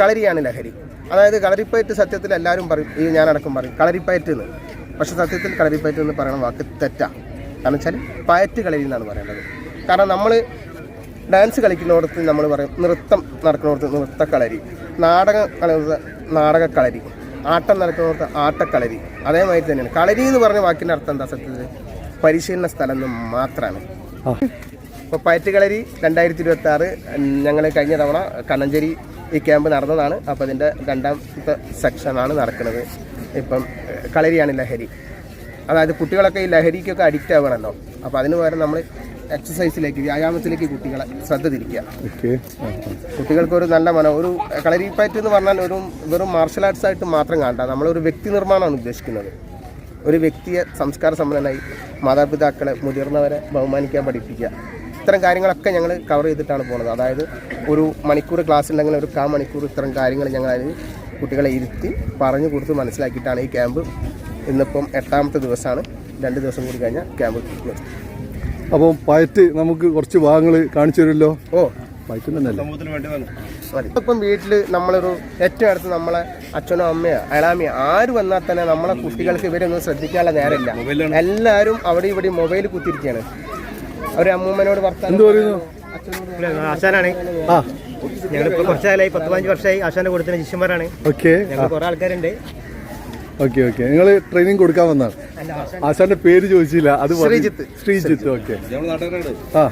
കളരിയാണ് ലഹരി. അതായത് കളരിപ്പയറ്റ് സത്യത്തിൽ എല്ലാവരും പറയും, ഈ ഞാനടക്കം പറയും കളരിപ്പയറ്റ് എന്ന്. പക്ഷേ സത്യത്തിൽ കളരിപ്പയറ്റ് എന്ന് പറയുന്ന വാക്ക് തെറ്റാണ്. കാരണം വെച്ചാൽ പയറ്റ് കളരി എന്നാണ് പറയേണ്ടത്. കാരണം നമ്മൾ ഡാൻസ് കളിക്കുന്നിടത്ത് നമ്മൾ പറയും നൃത്തം നടക്കുന്നിടത്ത് നൃത്തക്കളരി, നാടകക്കളരി, ആട്ടം നടക്കുന്നിടത്ത് ആട്ടക്കളരി. അതേമാതിരി തന്നെയാണ് കളരി എന്ന് പറഞ്ഞ വാക്കിൻ്റെ അർത്ഥം എന്താ സത്യത്തിൽ പരിശീലന സ്ഥലം എന്ന് മാത്രമാണ്. ഇപ്പോൾ പയറ്റ് കളരി 2026 ഞങ്ങൾ കഴിഞ്ഞ തവണ കണ്ണഞ്ചേരി ഈ ക്യാമ്പ് നടന്നതാണ്. അപ്പോൾ അതിൻ്റെ 2ാമത്തെ സെക്ഷനാണ് നടക്കുന്നത്. ഇപ്പം കളരിയാണ് ലഹരി. അതായത് കുട്ടികളൊക്കെ ഈ ലഹരിക്കൊക്കെ അഡിക്റ്റ് ആവുകയാണല്ലോ. അപ്പോൾ അതിന് പകരം നമ്മൾ എക്സസൈസിലേക്ക്, വ്യായാമത്തിലേക്ക് കുട്ടികളെ ശ്രദ്ധ തിരിക്കുക. കുട്ടികൾക്കൊരു നല്ല ഒരു കളരിപ്പയറ്റ് എന്ന് പറഞ്ഞാൽ വെറും മാർഷൽ ആർട്സ് ആയിട്ട് മാത്രം കാണണ്ട. നമ്മളൊരു വ്യക്തി നിർമ്മാണമാണ് ഉദ്ദേശിക്കുന്നത്. ഒരു വ്യക്തിയെ സംസ്കാര സമ്പന്നനായി മാതാപിതാക്കളെ, മുതിർന്നവരെ ബഹുമാനിക്കാൻ പഠിപ്പിക്കുക. ഇത്തരം കാര്യങ്ങളൊക്കെ ഞങ്ങൾ കവർ ചെയ്തിട്ടാണ് പോകുന്നത്. അതായത് ഒരു മണിക്കൂർ ക്ലാസ് ഉണ്ടെങ്കിൽ ഒരു 1/4 മണിക്കൂർ ഇത്തരം കാര്യങ്ങൾ ഞങ്ങൾ അതിന് കുട്ടികളെ ഇരുത്തി പറഞ്ഞു കൊടുത്ത് മനസ്സിലാക്കിയിട്ടാണ് ഈ ക്യാമ്പ്. ഇന്നിപ്പം 8ാമത്തെ ദിവസമാണ്. 2 ദിവസം കൂടി കഴിഞ്ഞാൽ ക്യാമ്പ് നിർത്തും. അപ്പം പയറ്റ് നമുക്ക് കുറച്ച് ഭാഗങ്ങൾ കാണിച്ചു തരുമല്ലോ? പയറ്റ് തന്നെയല്ലേ ഇപ്പം വീട്ടിൽ നമ്മളൊരു ഏറ്റവും അടുത്ത് നമ്മളെ അച്ഛനോ അമ്മയോ അയലാമിയോ ആര് വന്നാൽ തന്നെ നമ്മളെ കുട്ടികൾക്ക് ഇവരൊന്നും ശ്രദ്ധിക്കാനുള്ള നേരമില്ല. എല്ലാവരും അവിടെ ഇവിടെ മൊബൈൽ കുത്തിരിക്കുകയാണ്. ഒരു അമ്മൂമ്മനോട് വർത്താനം ആശാനാണ്. ഞങ്ങളിപ്പോൾ കുറച്ച് കാലമായി 10-15 വർഷമായി ആശാന്റെ കൊടുത്തിന് ശിഷ്യന്മാരാണ്. ഞങ്ങൾ കുറെ ആൾക്കാരുണ്ട്. Okay okay. നിങ്ങൾ ട്രെയിനിങ് കൊടുക്കാൻ വന്നാണ്. ആശാന്റെ പേര് ചോദിച്ചില്ല. അത് ശ്രീജിത്ത്. ഓക്കെ. ആ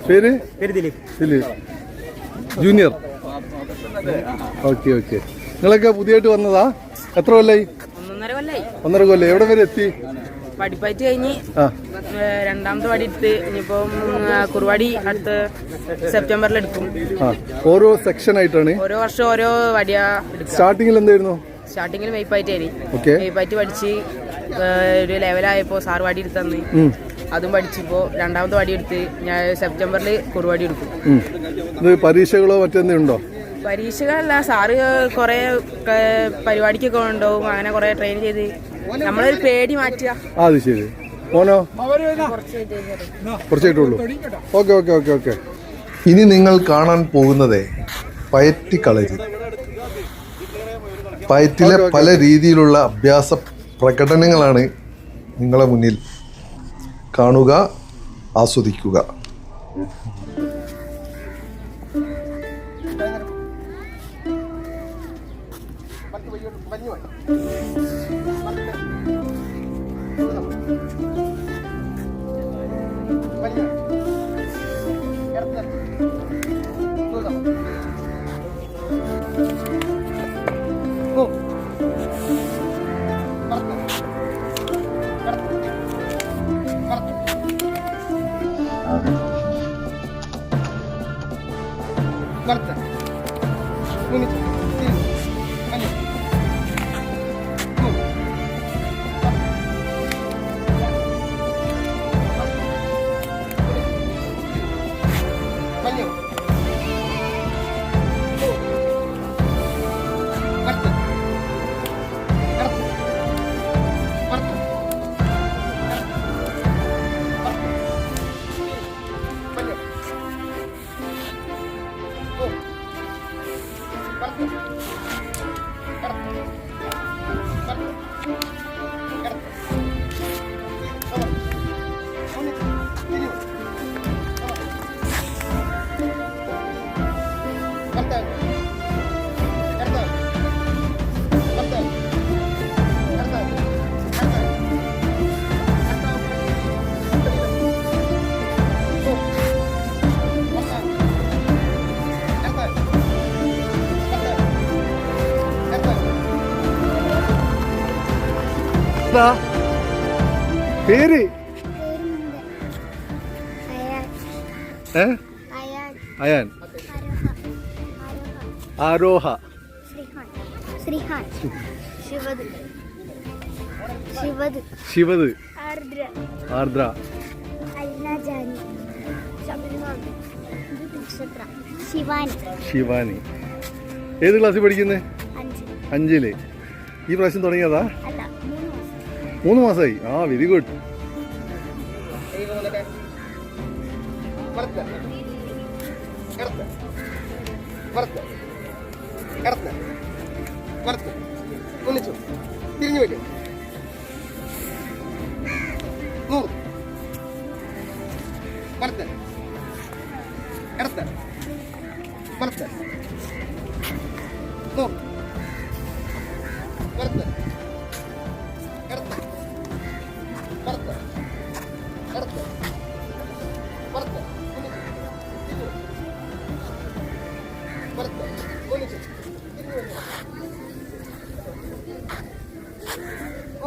പേര് ദിലീപ് ജൂനിയർ. Okay okay. നിങ്ങളൊക്കെ പുതിയതായിട്ട് വന്നതാ? എത്ര കൊല്ലായി? 1.5 കൊല്ലം. എവിടെ വരെ എത്തി? വടിപ്പയറ്റ് കഴിഞ്ഞ് 2ാമത്തെ വടി എടുത്ത് ഇനിയിപ്പം കുറുവാടി അടുത്ത സെപ്റ്റംബറിൽ എടുക്കും. ഓരോ സെക്ഷൻ ആയിട്ടാണ്? ഓരോ വർഷം ഓരോ വടിയാ. സ്റ്റാർട്ടിങ്ങിൽ എന്തായിരുന്നു? സ്റ്റാർട്ടിങ്ങിൽ മെയ്പ്പായിട്ടായിരുന്നു. മെയ്പ്പായിട്ട് പഠിച്ച് ഒരു ലെവലായപ്പോൾ സാർ വടി എടുത്ത് തന്ന് അതും പഠിച്ചിപ്പോൾ 2ാമത്തെ വടി എടുത്ത് ഞാൻ സെപ്റ്റംബറിൽ കുറുവാടി എടുക്കും. പരീക്ഷകളോ മറ്റെന്തുണ്ടോ? പരീക്ഷകളല്ല, സാറ് കുറെ പരിപാടിക്കൊക്കെ ഉണ്ടാവും. അങ്ങനെ കുറെ ട്രെയിൻ ചെയ്ത് നമ്മളൊരു പേടി മാറ്റുക. അത് ശരി. മോനോ? കുറച്ചായിട്ടുള്ളൂ. Okay okay okay okay. ഇനി നിങ്ങൾ കാണാൻ പോകുന്നത് പയറ്റ് കളരി. പയറ്റിലെ പല രീതിയിലുള്ള അഭ്യാസ പ്രകടനങ്ങളാണ് നിങ്ങളെ മുന്നിൽ. കാണുക, ആസ്വദിക്കുക. പേര് അയാൻ. ആരോഹ. ശിവദ്. ആർദ്ര. ശിവാനി. ഏത് ക്ലാസ്സിൽ പഠിക്കുന്നത്? 5. ഈ പ്രാവശ്യം തുടങ്ങിയതാ? 3 മാസമായി. Very good. കിടത്ത് വലത്ത് ഒന്നിച്ചു തിരിഞ്ഞു വയ്ക്കും 100 വലത്ത് കിടത്ത് വലത്ത് 100 വലത്ത് കിടത്ത് വലത്ത് കിടത്ത് വലത്ത് വലത്ത് ഒന്നിച്ചു തിരിഞ്ഞു വയ്ക്കും ഓ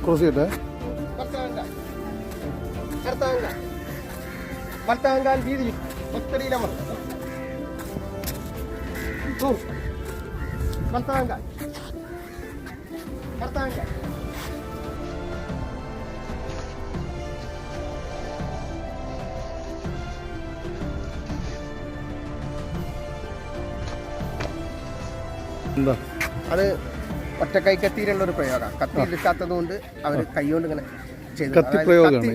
ക്രോസ് ചെയ്യട്ടെ. വലത്താങ്കാൽ വീതി ഒത്തടിയിലമർ വലത്താങ്കാൽ വലത്താങ്കാൽ എന്താ അത് ഒറ്റക്കൈ കത്തിയിലുള്ള ഒരു പ്രയോഗമാണ്. കത്തി എടുക്കാത്തത് കൊണ്ട് അവർ കൈകൊണ്ട് ഇങ്ങനെ ചെയ്തു.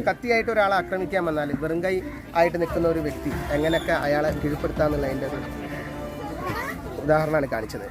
കത്തിയായിട്ട് ഒരാളെ ആക്രമിക്കാൻ വന്നാൽ വെറും കൈ ആയിട്ട് നിൽക്കുന്ന ഒരു വ്യക്തി എങ്ങനെയൊക്കെ അയാളെ കീഴ്പ്പെടുത്താന്നുള്ളതിൻ്റെ ഒരു ഉദാഹരണമാണ് കാണിച്ചത്.